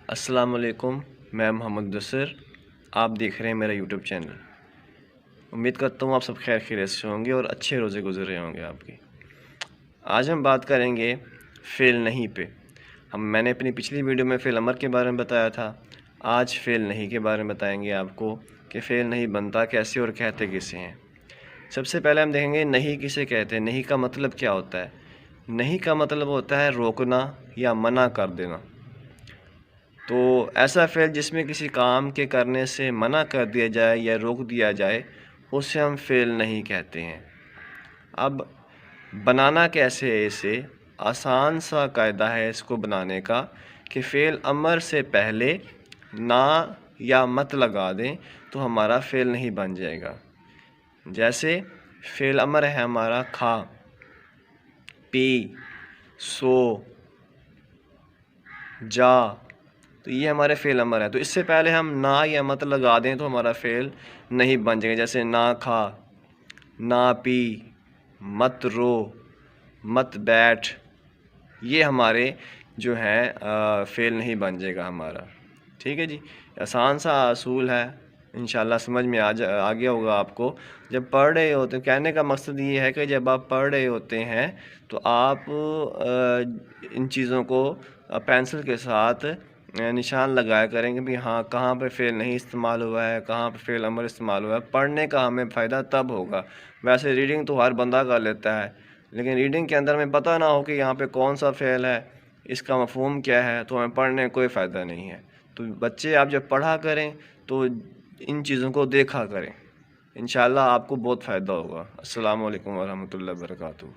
अस्सलाम वालेकुम, मैं मोहम्मद मुदस्सिर। आप देख रहे हैं मेरा यूट्यूब चैनल। उम्मीद करता हूँ आप सब खैर खैरियत से होंगे और अच्छे रोज़े गुजर रहे होंगे आपकी। आज हम बात करेंगे फ़ेल नहीं पे। मैंने अपनी पिछली वीडियो में फ़ेल अमर के बारे में बताया था। आज फ़ेल नहीं के बारे में बताएंगे आपको कि फ़ेल नहीं बनता कैसे और कहते किसे हैं। सबसे पहले हम देखेंगे नहीं किसे कहते हैं। नहीं का मतलब क्या होता है? नहीं का मतलब होता है रोकना या मना कर देना। तो ऐसा फ़ेल जिसमें किसी काम के करने से मना कर दिया जाए या रोक दिया जाए, उसे हम फ़ेल नहीं कहते हैं। अब बनाना कैसे है इसे? आसान सा कायदा है इसको बनाने का कि फ़ेल अमर से पहले ना या मत लगा दें तो हमारा फ़ेल नहीं बन जाएगा। जैसे फ़ेल अमर है हमारा खा, पी, सो, जा, तो ये हमारे फ़ेल अमर है। तो इससे पहले हम ना या मत लगा दें तो हमारा फ़ेल नहीं बन जाएगा। जैसे ना खा, ना पी, मत रो, मत बैठ, ये हमारे जो है फ़ेल नहीं बन जाएगा हमारा। ठीक है जी, आसान सा असूल है, इंशाल्लाह समझ में आ गया होगा आपको। जब पढ़ रहे होते, कहने का मकसद ये है कि जब आप पढ़ रहे होते हैं तो आप इन चीज़ों को पेंसिल के साथ निशान लगाया करेंगे भी हाँ कहाँ पे फ़ेल नहीं इस्तेमाल हुआ है, कहाँ पे फ़ेल अमर इस्तेमाल हुआ है। पढ़ने का हमें फ़ायदा तब होगा। वैसे रीडिंग तो हर बंदा कर लेता है, लेकिन रीडिंग के अंदर हमें पता ना हो कि यहाँ पे कौन सा फ़ेल है, इसका मफ़हूम क्या है, तो हमें पढ़ने का कोई फ़ायदा नहीं है। तो बच्चे आप जब पढ़ा करें तो इन चीज़ों को देखा करें, इंशाल्लाह आपको बहुत फ़ायदा होगा। अस्सलामु अलैकुम वरहमतुल्लाहि वबरकातुहू।